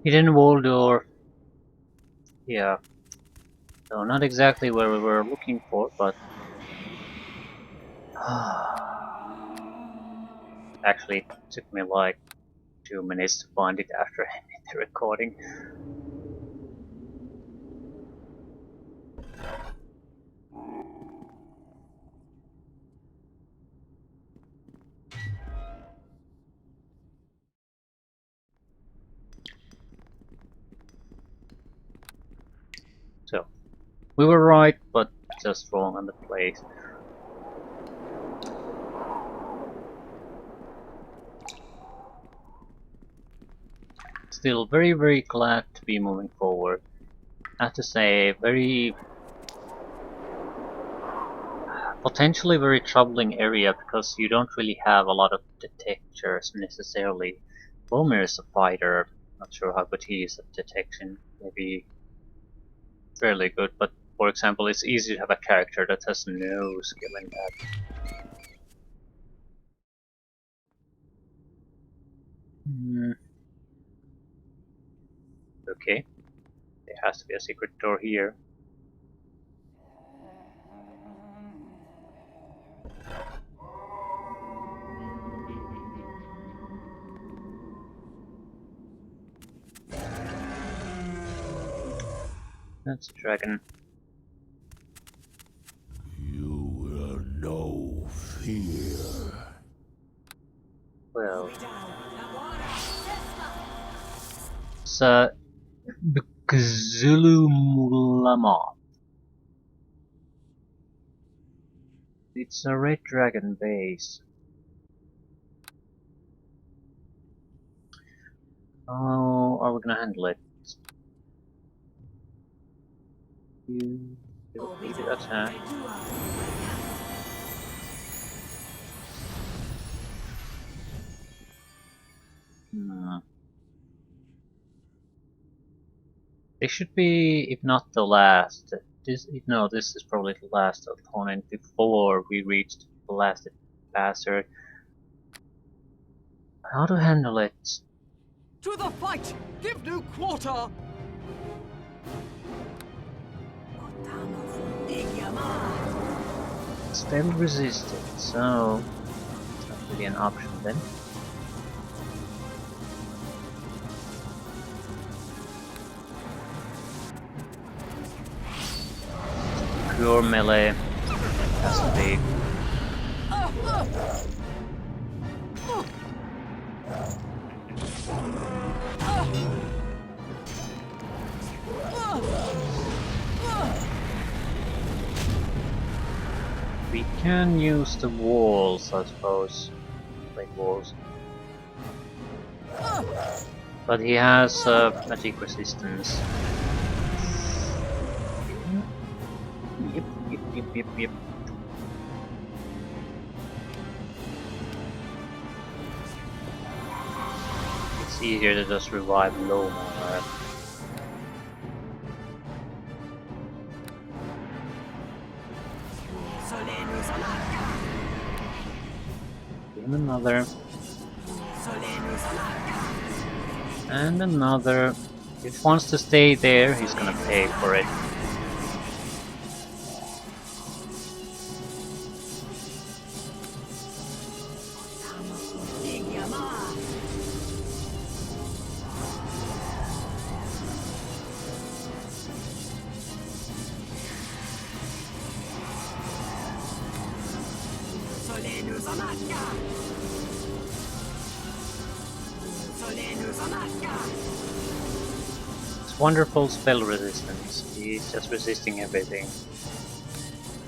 Hidden wall door. Yeah. So not exactly where we were looking for, but actually it took me like 2 minutes to find it after ending the recording. So we were right, but just wrong on the place. Still very glad to be moving forward. I have to say, very potentially very troubling area because you don't really have a lot of detectors necessarily. Bomber is a fighter. Not sure how good he is at detection. Maybe fairly good, but for example, it's easy to have a character that has no skill in that. Okay, there has to be a secret door here. That's a dragon. You will know fear. Well, it's a Bkzulumulama. It's a red dragon base. How are we gonna handle it? You repeated attack. Hmm. This should be, if not the last. No, this is probably the last opponent before we reach the blasted bastard. How to handle it? To the fight! Give no quarter! Spell resisted, so it's not really an option then. Pure melee has to be. We can use the walls, I suppose. Like walls. But he has magic resistance. Yep. It's easier to just revive low more. Give him another. And another. If he wants to stay there, he's gonna pay for it. It's wonderful spell resistance. He's just resisting everything.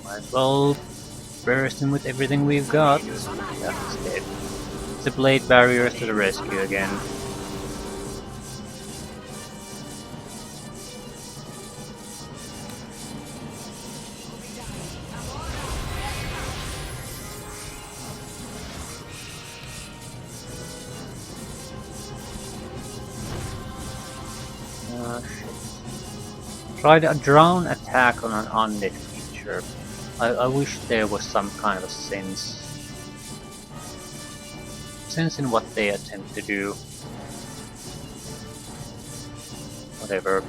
Might as well burst him with everything we've got. Yeah, he's dead. The blade barriers to the rescue again. Tried a drown attack on an undead creature. I wish there was some kind of a sense in what they attempt to do. Whatever.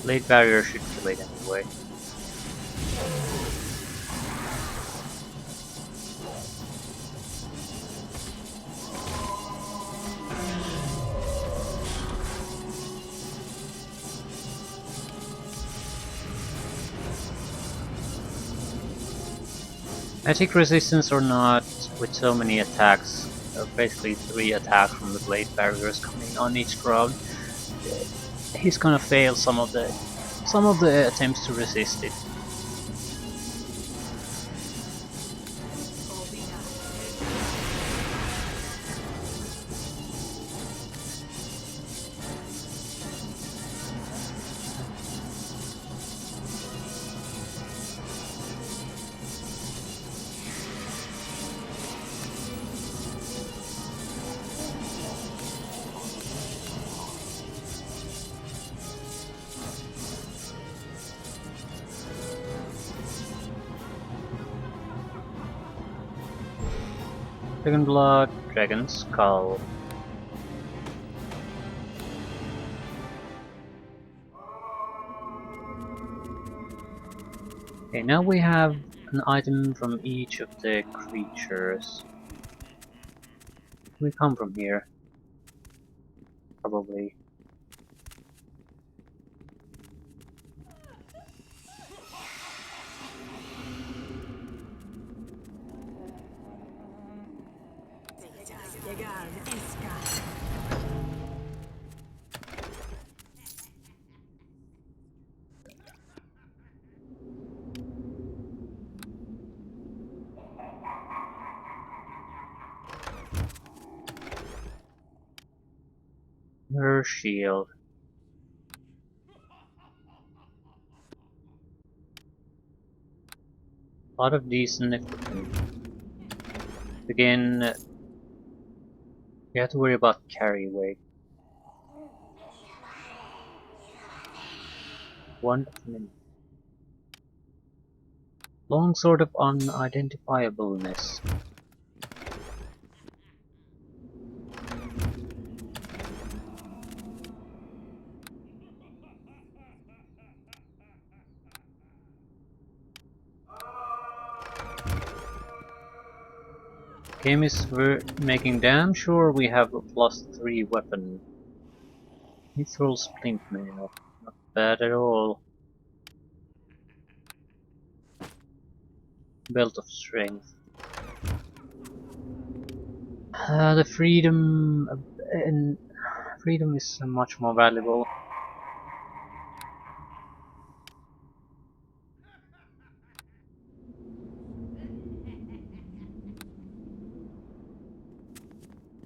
Blade barrier should kill it anyway. Magic resistance or not, with so many attacks, basically 3 attacks from the blade barriers coming on each crowd, he's gonna fail some of the attempts to resist it. Dragon Blood, Dragon Skull. Okay, now we have an item from each of the creatures. We come from here. Probably. Her shield. A lot of decent equipment. Again, you have to worry about carry weight. 1 minute. Long sort of unidentifiableness. Game is making damn sure we have a +3 weapon. Mithril Splint Mail. Not bad at all. Belt of Strength. The freedom and freedom is much more valuable.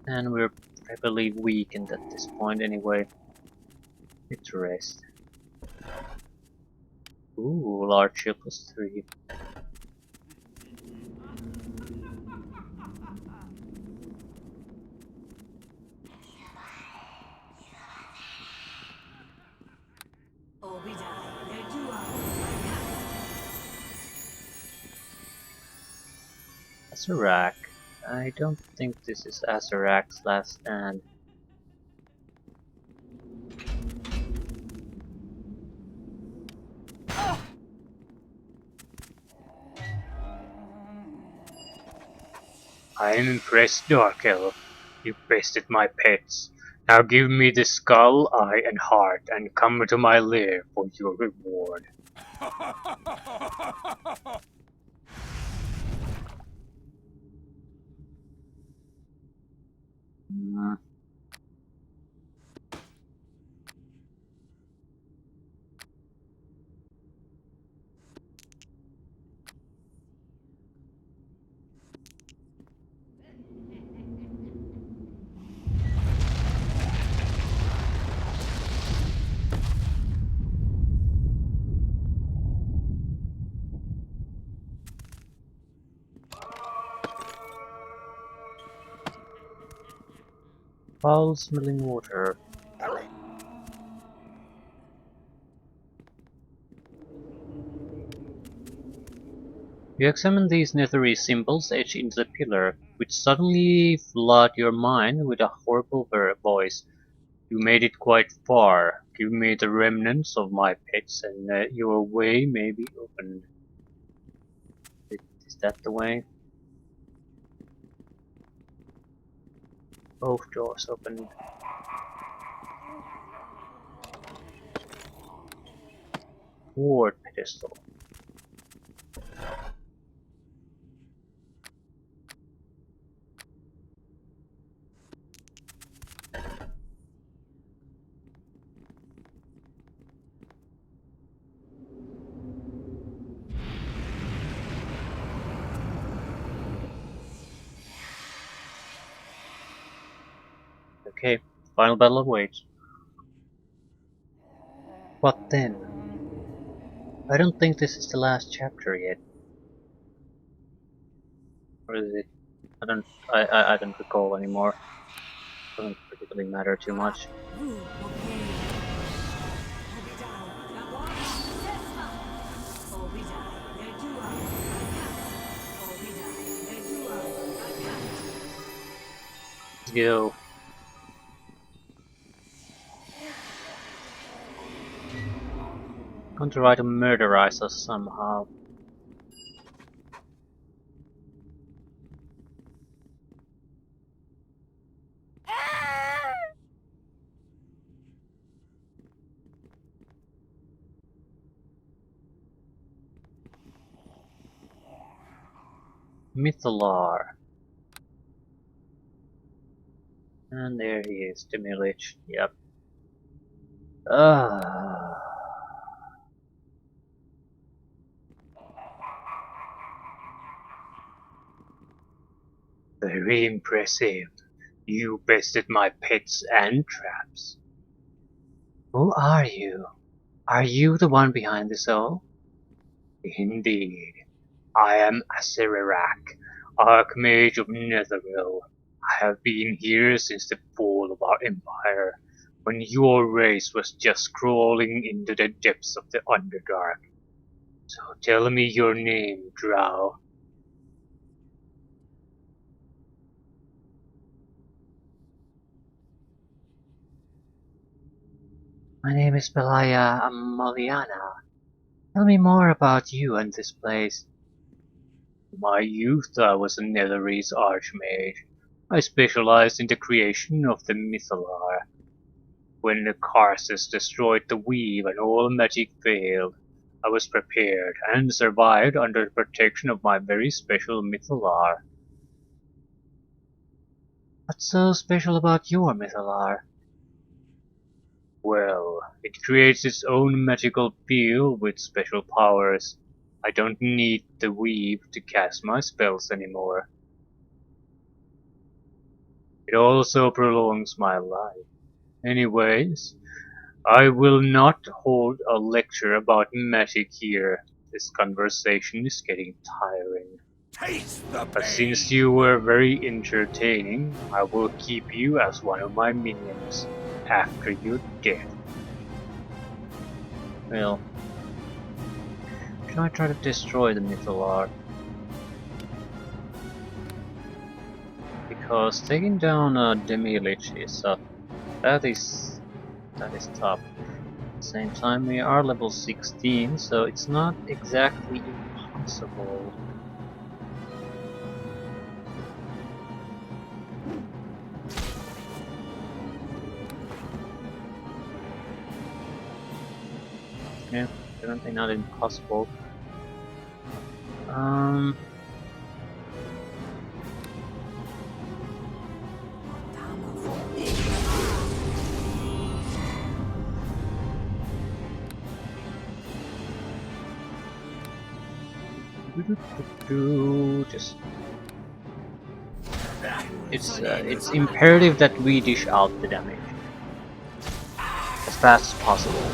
And we're heavily weakened at this point anyway. It's rest. Ooh, large shield +3. Azarak. I don't think this is Azarak's last stand. I am impressed, Dark Elf. You bested my pets. Now give me the skull, eye, and heart, and come to my lair for your reward. Hmm. Foul-smelling water. You examine these netherese symbols etched into the pillar, which suddenly flood your mind with a horrible voice. You made it quite far. Give me the remnants of my pets and your way may be opened. Is that the way? Both doors open. Ward pedestal. Okay, final battle awaits. What then? I don't think this is the last chapter yet. Or is it? I don't I don't recall anymore. Doesn't particularly matter too much. Let's go. Going to try to murderize us somehow. Mythalar. And there he is, the village. Yep. Ah. Very impressive. You bested my pets and traps. Who are you? Are you the one behind this all? Indeed. I am Aserirak, Archmage of Netheril. I have been here since the fall of our empire, when your race was just crawling into the depths of the Underdark. So tell me your name, Drow. My name is Belaya Amaliana. Tell me more about you and this place. In my youth I was a Netherese Archmage. I specialized in the creation of the Mythalar. When the Karsus destroyed the weave and all magic failed, I was prepared and survived under the protection of my very special Mythalar. What's so special about your Mythalar? Well, it creates its own magical field with special powers. I don't need the weave to cast my spells anymore. It also prolongs my life. Anyways, I will not hold a lecture about magic here. This conversation is getting tiring. Taste the But since pain! you were very entertaining, I will keep you as one of my minions after your death. Well, can I try to destroy the Mythalar? Because taking down a demi-lich is that is tough. At the same time, we are level 16, so it's not exactly impossible. Yeah, definitely not impossible. Just it's imperative that we dish out the damage as fast as possible.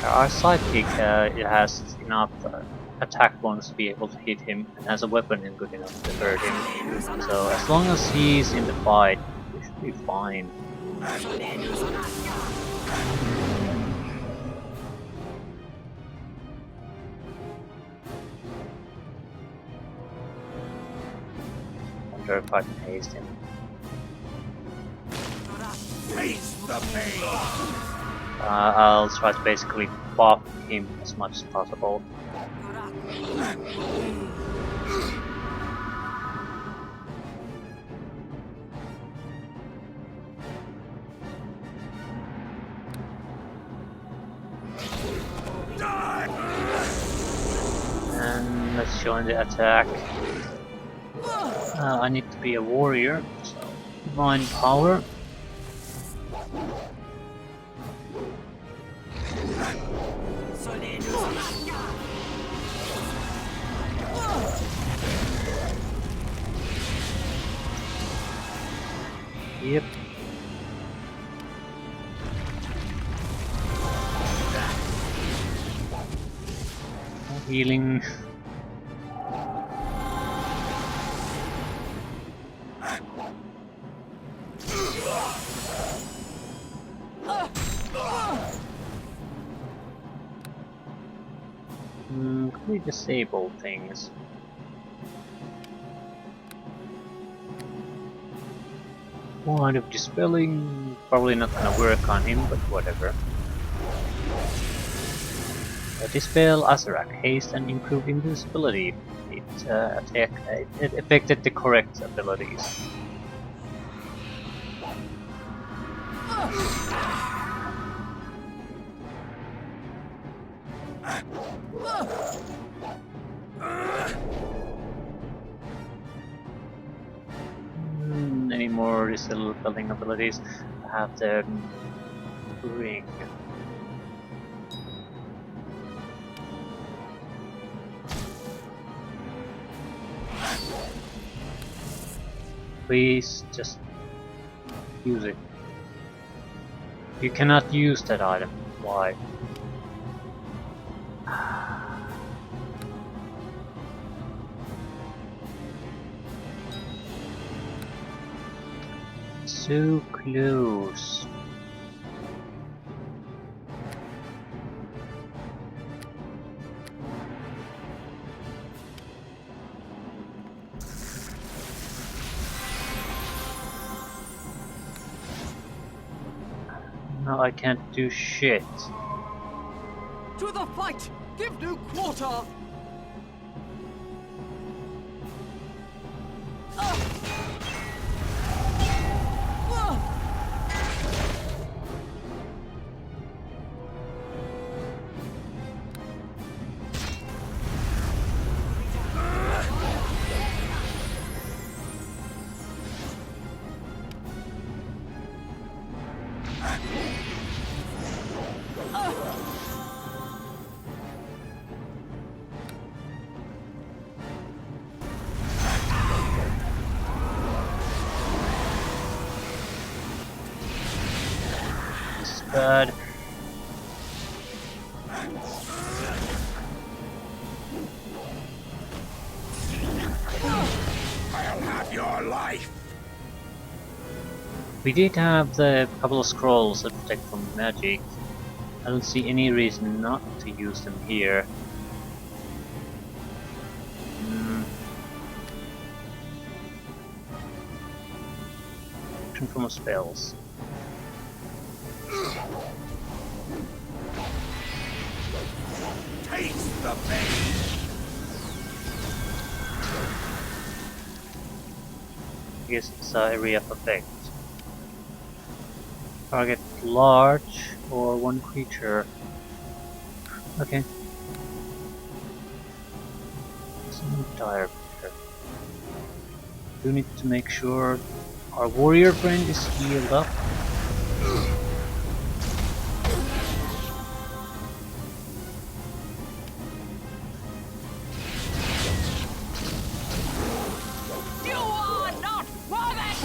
Our sidekick it has enough attack bonus to be able to hit him and has a weapon good enough to hurt him. So as long as he's in the fight, we should be fine. after if I can haste him. Taste the pain! I'll try to basically buff him as much as possible. And let's join the attack. I need to be a warrior, so divine power. Yep. Healing. Can we disable things? Wand of Dispelling, probably not gonna work on him, but whatever. Dispel, Azrak, Haste and Improve Invisibility. It affected the correct abilities. Any more dispelling abilities? I have the ring. Please just use it. You cannot use that item. Why? So close. No, I can't do shit. To the fight! Give no quarter! Bad. I'll have your life! We did have the couple of scrolls that protect from magic. I don't see any reason not to use them here. From spells. Taste the pain! I guess it's area of effect. Target large or one creature. Okay. It's an entire picture. Do need to make sure our warrior friend is healed up. You are not worthy!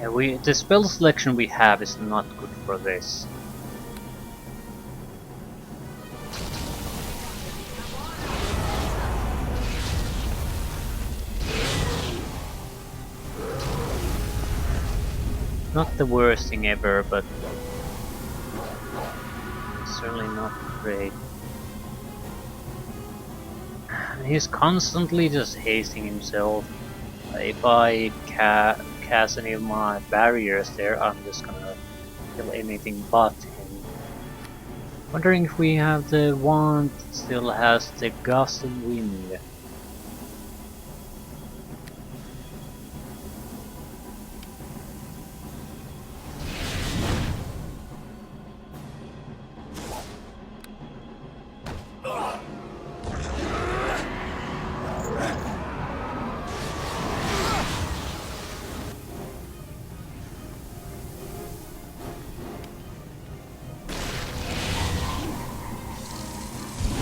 Yeah, the spell selection we have is not good for this. Not the worst thing ever, but Certainly not great. He's constantly just hasting himself. If I cast any of my barriers there, I'm just gonna kill anything but him. Wondering if we have the one that still has the gust of wind.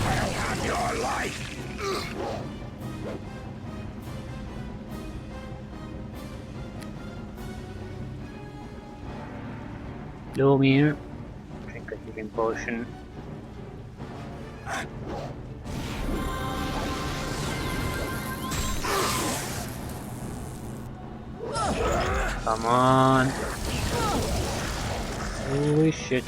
I'll have your life. Lumir, drink a healing potion. Come on. Holy shit.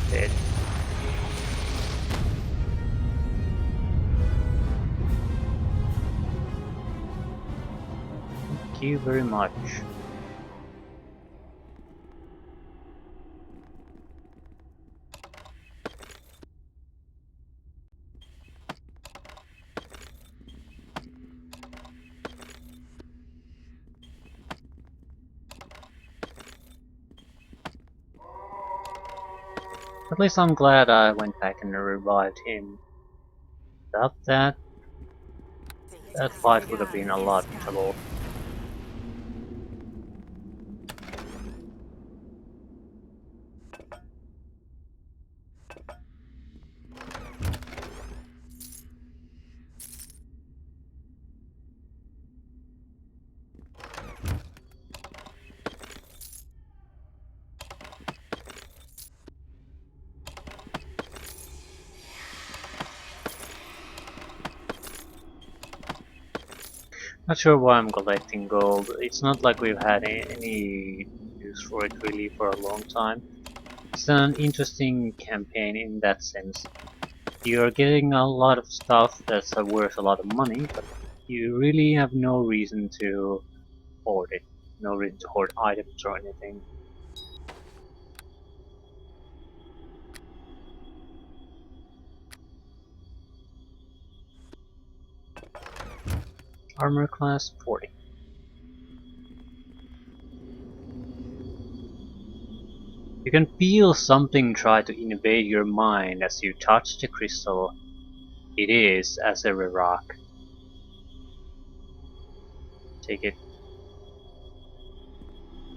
Dead. Thank you very much. At least I'm glad I went back and revived him. Without that, that fight would have been a lot of trouble. Not sure why I'm collecting gold. It's not like we've had any use for it really for a long time. It's an interesting campaign in that sense. You're getting a lot of stuff that's worth a lot of money, but you really have no reason to hoard it. No reason to hoard items or anything. Armor class 40. You can feel something try to invade your mind as you touch the crystal. It is as a rock. Take it.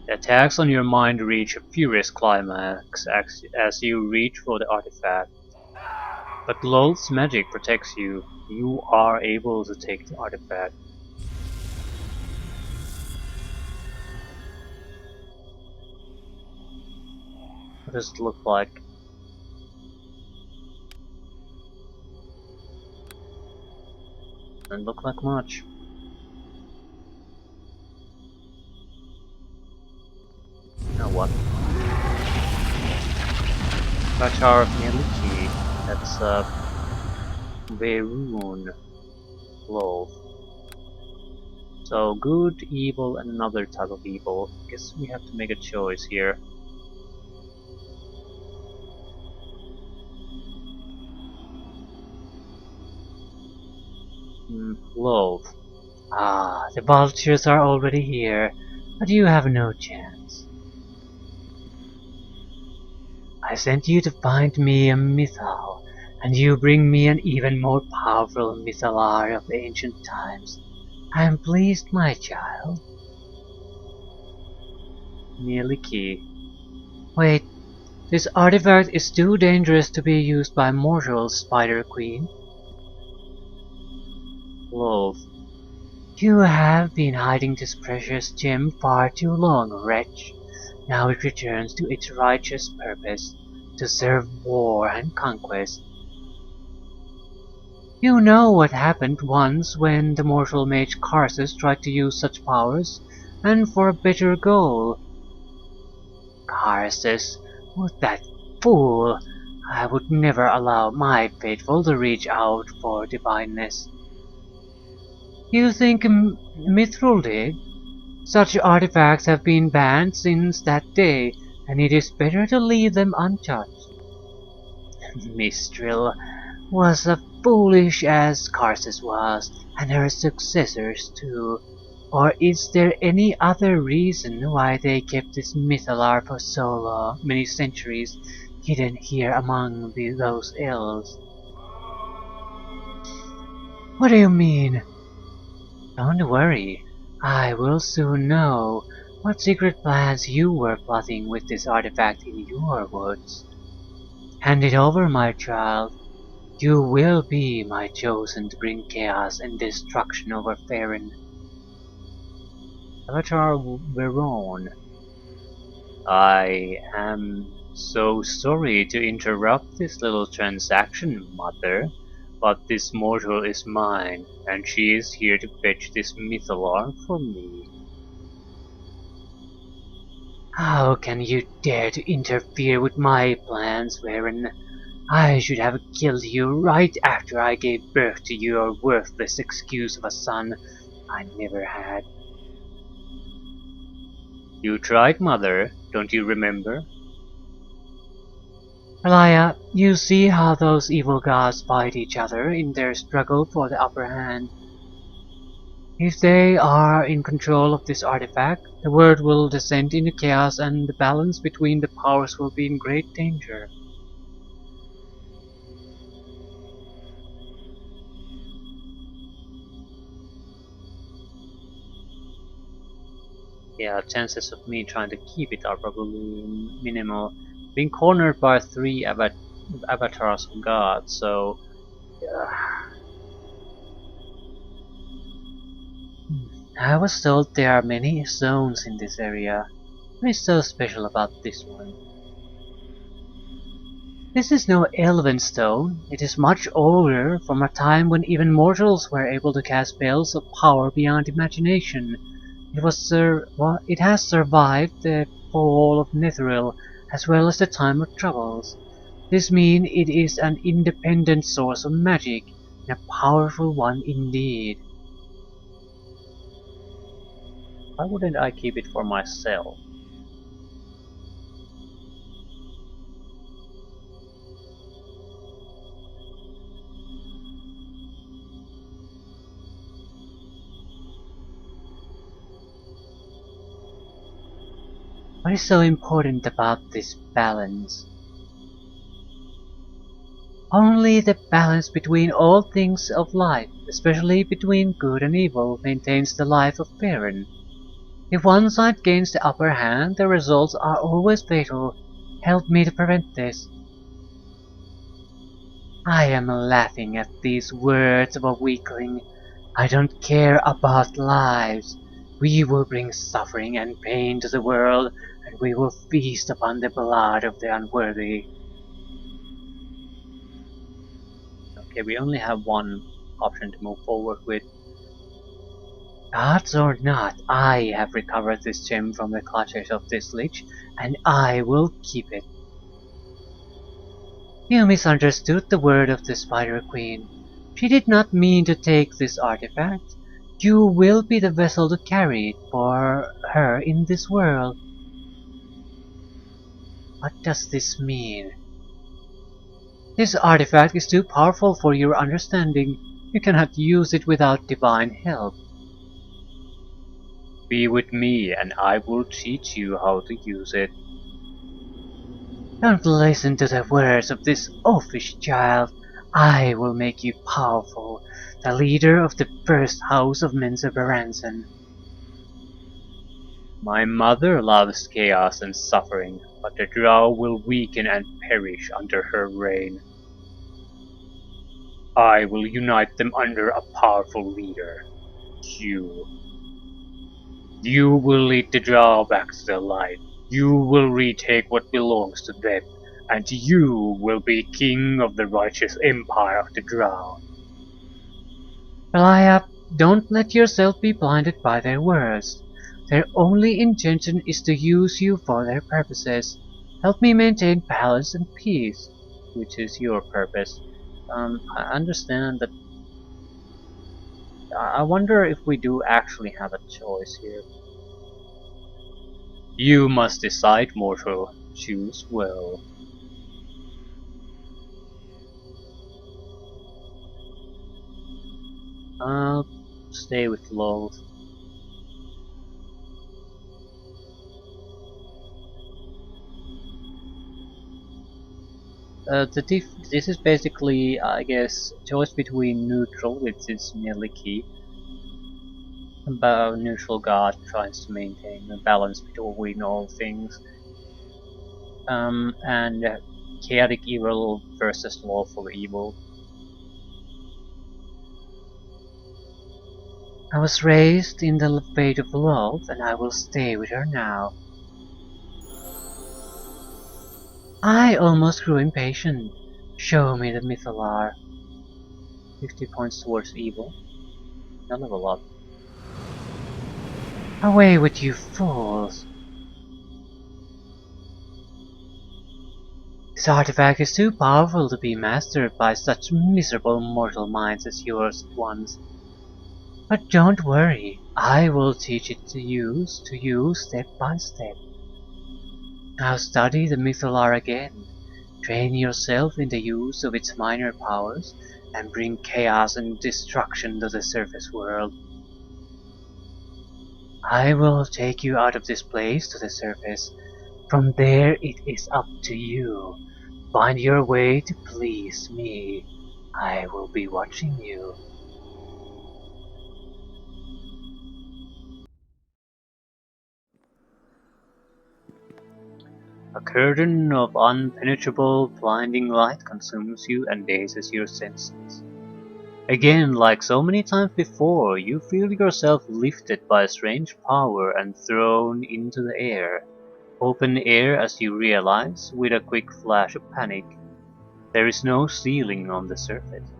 The attacks on your mind reach a furious climax as you reach for the artifact. But Lolth's magic protects you. You are able to take the artifact. What does it look like? Doesn't look like much. You know what? Bachar of Mieliki. That's Verun Lolth. So good, evil, and another type of evil. Guess we have to make a choice here. Lolth. Ah, the vultures are already here, but you have no chance. I sent you to find me a Mythal, and you bring me an even more powerful Mythalar of ancient times. I am pleased, my child. Mieliki. Wait, this artifact is too dangerous to be used by mortals, Spider Queen. Lolth. You have been hiding this precious gem far too long, wretch. Now it returns to its righteous purpose, to serve war and conquest. You know what happened once when the mortal mage Karsus tried to use such powers, and for a better goal. Curses, with that fool, I would never allow my faithful to reach out for divineness. You think Mithril did? Such artifacts have been banned since that day, and it is better to leave them untouched. Mistral was as foolish as Karsus was, and her successors too. Or is there any other reason why they kept this mythalar for so long, many centuries, hidden here among those elves? What do you mean? Don't worry, I will soon know what secret plans you were plotting with this artifact in your woods. Hand it over, my child. You will be my chosen to bring chaos and destruction over Faerun. Avatar Veron. I am so sorry to interrupt this little transaction, Mother, but this mortal is mine, and she is here to fetch this mythalar for me. How can you dare to interfere with my plans, Varen? I should have killed you right after I gave birth to your worthless excuse of a son I never had. You tried, Mother, don't you remember? Elia, you see how those evil gods fight each other in their struggle for the upper hand. If they are in control of this artifact, the world will descend into chaos and the balance between the powers will be in great danger. Yeah, chances of me trying to keep it are probably minimal. Being cornered by three avatars of God, so I was told there are many zones in this area. What is so special about this one? This is no elven stone. It is much older, from a time when even mortals were able to cast spells of power beyond imagination. It has survived the fall of Netheril, as well as the time of troubles. This means it is an independent source of magic, and a powerful one indeed. Why wouldn't I keep it for myself? What is so important about this balance? Only the balance between all things of life, especially between good and evil, maintains the life of Faerun. If one side gains the upper hand, the results are always fatal. Help me to prevent this. I am laughing at these words of a weakling. I don't care about lives. We will bring suffering and pain to the world, and we will feast upon the blood of the unworthy. Okay, we only have one option to move forward with. Gods or not, I have recovered this gem from the clutches of this lich, and I will keep it. You misunderstood the word of the Spider Queen. She did not mean to take this artifact. You will be the vessel to carry it for her in this world. What does this mean? This artifact is too powerful for your understanding. You cannot use it without divine help. Be with me and I will teach you how to use it. Don't listen to the words of this oafish child. I will make you powerful, the leader of the first house of Menzoberranzan. My mother loves chaos and suffering, but the drow will weaken and perish under her reign. I will unite them under a powerful leader. You will lead the drow back to the light. You will retake what belongs to them, and you will be king of the righteous empire of the drow. Elia, don't let yourself be blinded by their words. Their only intention is to use you for their purposes. Help me maintain balance and peace, which is your purpose. I understand that. I wonder if we do actually have a choice here. You must decide, mortal. Choose well. I'll stay with Loth. This is basically, I guess, choice between neutral, which is merely key, about neutral god tries to maintain a balance between all things, and chaotic evil versus lawful evil. I was raised in the fate of love, and I will stay with her now. I almost grew impatient. Show me the Mythalar. 50 points towards evil. I'll level up. Away with you fools! This artifact is too powerful to be mastered by such miserable mortal minds as yours at once. But don't worry, I will teach it to you step by step. Now study the Mythalar again. Train yourself in the use of its minor powers, and bring chaos and destruction to the surface world. I will take you out of this place to the surface. From there it is up to you. Find your way to please me. I will be watching you. A curtain of unpenetrable, blinding light consumes you and dazes your senses. Again, like so many times before, you feel yourself lifted by a strange power and thrown into the air. Open air as you realize, with a quick flash of panic, there is no ceiling on the surface.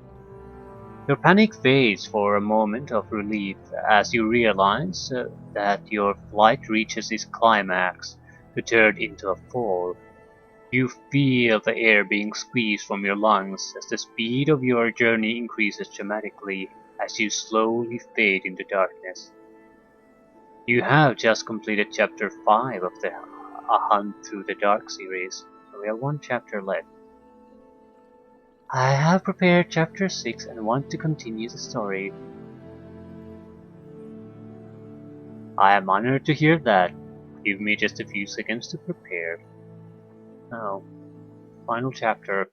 Your panic fades for a moment of relief as you realize that your flight reaches its climax, to turn into a fall. You feel the air being squeezed from your lungs as the speed of your journey increases dramatically as you slowly fade into darkness. You have just completed chapter 5 of the A Hunt Through the Dark series, so we have one chapter left. I have prepared chapter 6 and want to continue the story. I am honored to hear that. Give me just a few seconds to prepare. Oh, final chapter.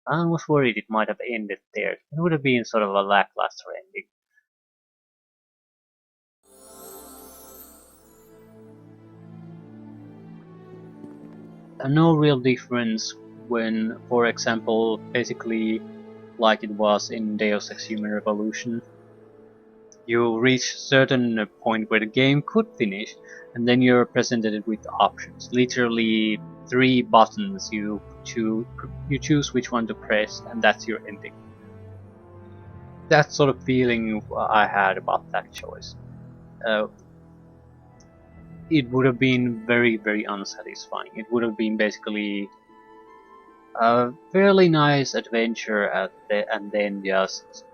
I was worried it might have ended there. It would have been sort of a lackluster ending. No real difference when, for example, basically like it was in Deus Ex Human Revolution, you reach a certain point where the game could finish, and then you're presented with options. Literally 3 buttons. You choose which one to press, and that's your ending. That sort of feeling I had about that choice. Uh, it would have been very, very unsatisfying. It would have been basically a fairly nice adventure and then just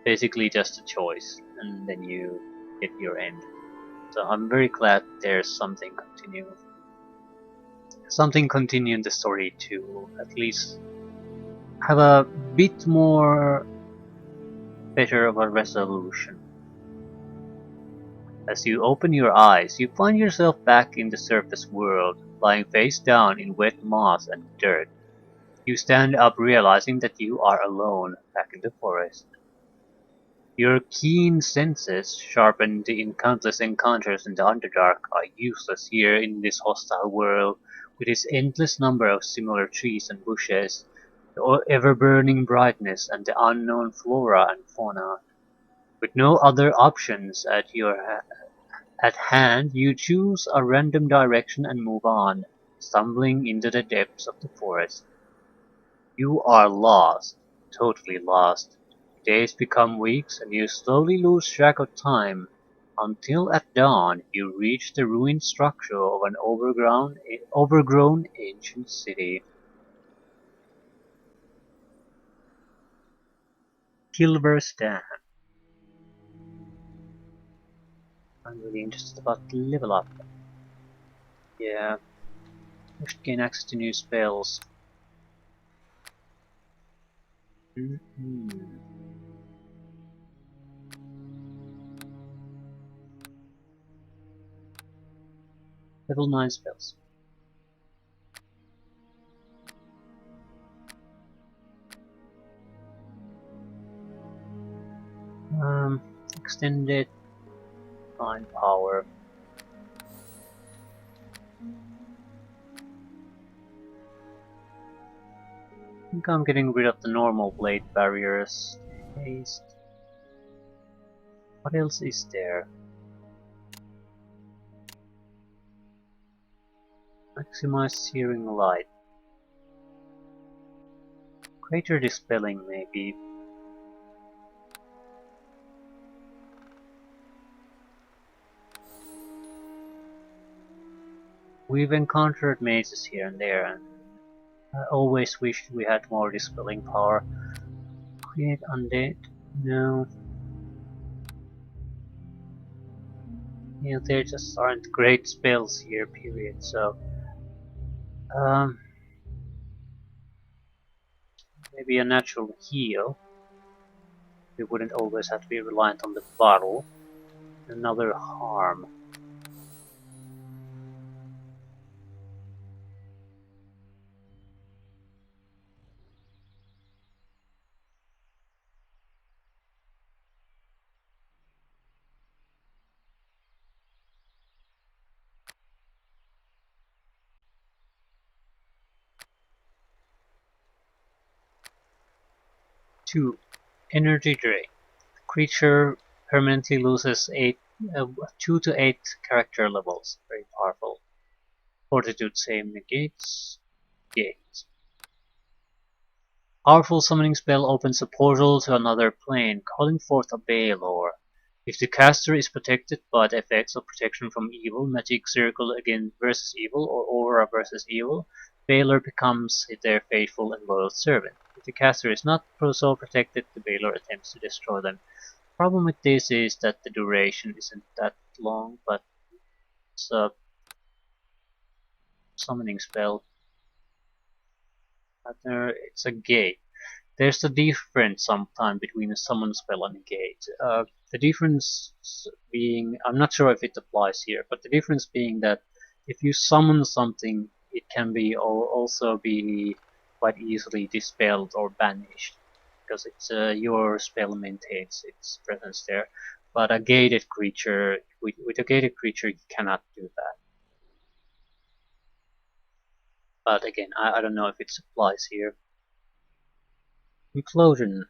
basically just a choice, and then you get your end. So I'm very glad there's something continuing the story to at least have a bit more better of a resolution. As you open your eyes, you find yourself back in the surface world, lying face down in wet moss and dirt. You stand up realizing that you are alone, back in the forest. Your keen senses, sharpened in countless encounters in the Underdark, are useless here in this hostile world, with its endless number of similar trees and bushes, the ever-burning brightness, and the unknown flora and fauna. With no other options at hand, you choose a random direction and move on, stumbling into the depths of the forest. You are lost, totally lost. Days become weeks and you slowly lose track of time. Until at dawn you reach the ruined structure of an overgrown ancient city. Kilber's Dam. I'm really interested about the level up. Yeah, we should gain access to new spells. Mm-hmm. Level 9 spells. Extended Divine Power. I think I'm getting rid of the normal blade barriers. Haste. What else is there? Maximize Searing Light. Greater Dispelling maybe. We've encountered mazes here and there, and I always wished we had more dispelling power. Create Undead? No. Yeah, there just aren't great spells here, period. So, um, maybe a natural heal. We wouldn't always have to be reliant on the bottle. Another harm. Two, Energy Drain. Creature permanently loses 2 to 8 character levels. Very powerful. Fortitude save negates. Gates. Powerful summoning spell opens a portal to another plane, calling forth a Balor. If the caster is protected by the effects of protection from evil, magic circle against versus evil, or aura versus evil, Balor becomes their faithful and loyal servant. If the caster is not so protected, the Balor attempts to destroy them. Problem with this is that the duration isn't that long, but it's a summoning spell. It's a gate. There's a difference sometimes between a summon spell and a gate. The difference being, I'm not sure if it applies here, but the difference being that if you summon something, it can be also be quite easily dispelled or banished because it's your spell maintains its presence there. But a gated creature, with a gated creature, you cannot do that. But again, I don't know if it applies here. Implosion.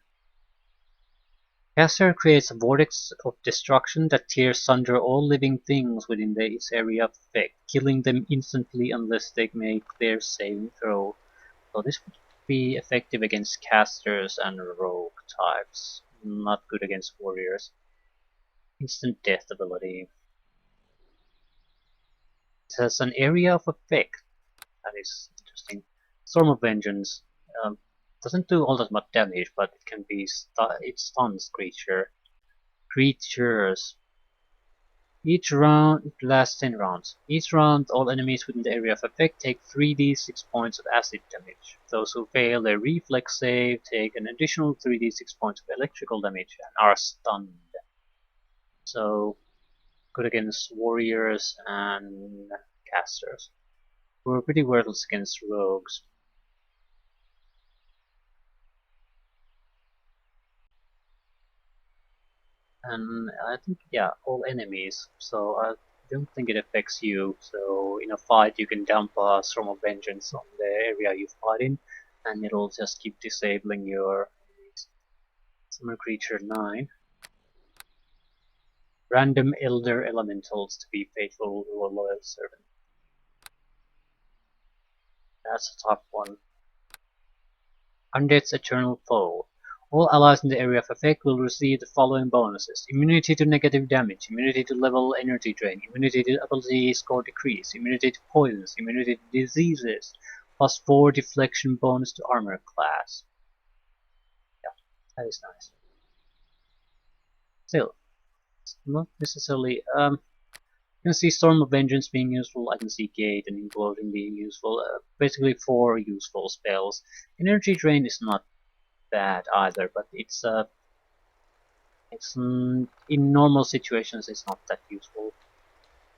Caster creates a vortex of destruction that tears asunder all living things within its area of effect, killing them instantly unless they make their saving throw. So this would be effective against casters and rogue types, not good against warriors. Instant death ability. It has an area of effect. That is interesting. Storm of Vengeance. Doesn't do all that much damage, but it can be it stuns creatures. Each round it lasts 10 rounds. Each round, all enemies within the area of effect take 3d6 points of acid damage. Those who fail their reflex save take an additional 3d6 points of electrical damage and are stunned. So, good against warriors and casters, who are pretty worthless against rogues. And I think, yeah, all enemies, so I don't think it affects you. So in a fight you can dump a Storm of Vengeance on the area you fight in, and it'll just keep disabling your enemies. Summon Creature 9. Random Elder Elementals to be faithful or loyal servant. That's a tough one. Undead's Eternal Foe. All allies in the area of effect will receive the following bonuses: immunity to negative damage, immunity to level energy drain, immunity to ability score decrease, immunity to poisons, immunity to diseases, +4 deflection bonus to armor class. Yeah, that is nice. Still, not necessarily. You can see Storm of Vengeance being useful, I can see Gate and Imploding being useful, basically 4 useful spells. Energy Drain is not bad either, but in normal situations it's not that useful.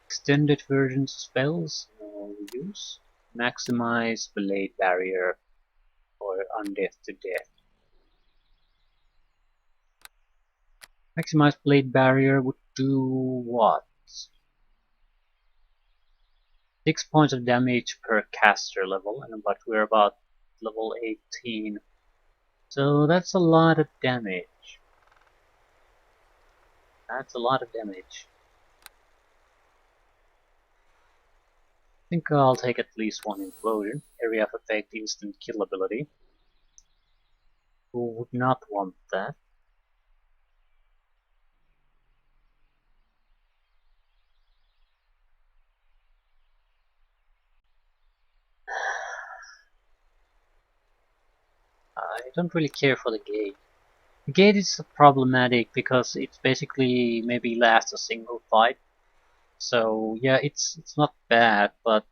Extended versions of spells, no use. Maximize Blade Barrier or Undeath to Death. Maximize Blade Barrier would do what? 6 points of damage per caster level, but we're about level 18. So that's a lot of damage. That's a lot of damage. I think I'll take at least one implosion. Area of effect, instant kill ability. Who would not want that? I don't really care for the gate. The gate is problematic because it's basically maybe lasts a single fight. So yeah, it's not bad, but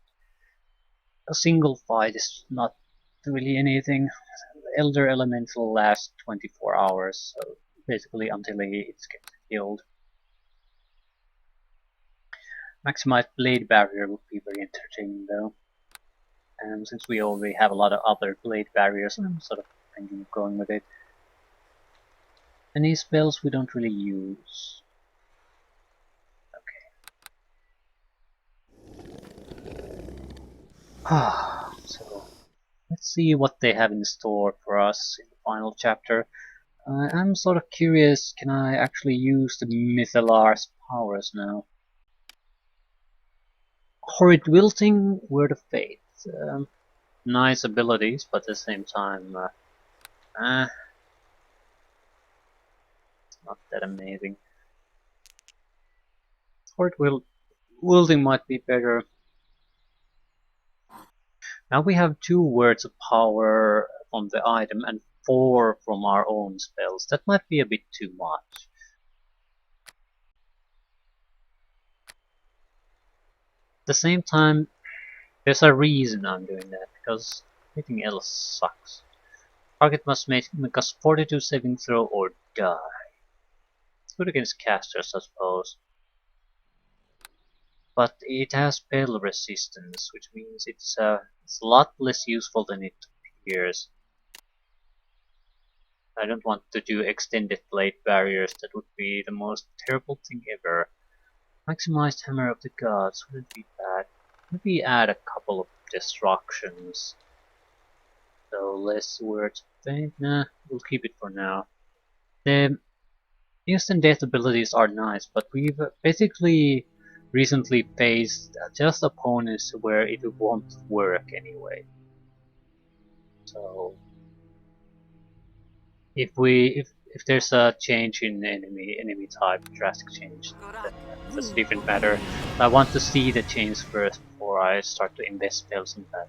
a single fight is not really anything. Elder Elemental lasts 24 hours, so basically until it gets killed. Maximized Blade Barrier would be very entertaining though. And since we already have a lot of other blade barriers, I'm sort of thinking of going with it. Any spells we don't really use. Okay. So let's see what they have in store for us in the final chapter. I'm sort of curious, can I actually use the Mythalar's powers now? Horrid Wilting, Word of Faith. Nice abilities, but at the same time, not that amazing. Horrid Wilting might be better. Now we have 2 words of power from the item and 4 from our own spells. That might be a bit too much. At the same time, there's a reason I'm doing that, because anything else sucks. Target must make a Fortitude saving throw or die. It's good against casters, I suppose. But it has spell resistance, which means it's a lot less useful than it appears. I don't want to do extended blade barriers, that would be the most terrible thing ever. Maximized Hammer of the Gods wouldn't be bad. Maybe add a couple of destructions. So less words. Nah, we'll keep it for now. The instant death abilities are nice, but we've basically recently faced just opponents where it won't work anyway. So if there's a change in enemy type, drastic change, that's a different matter. I want to see the change first before I start to invest spells in that.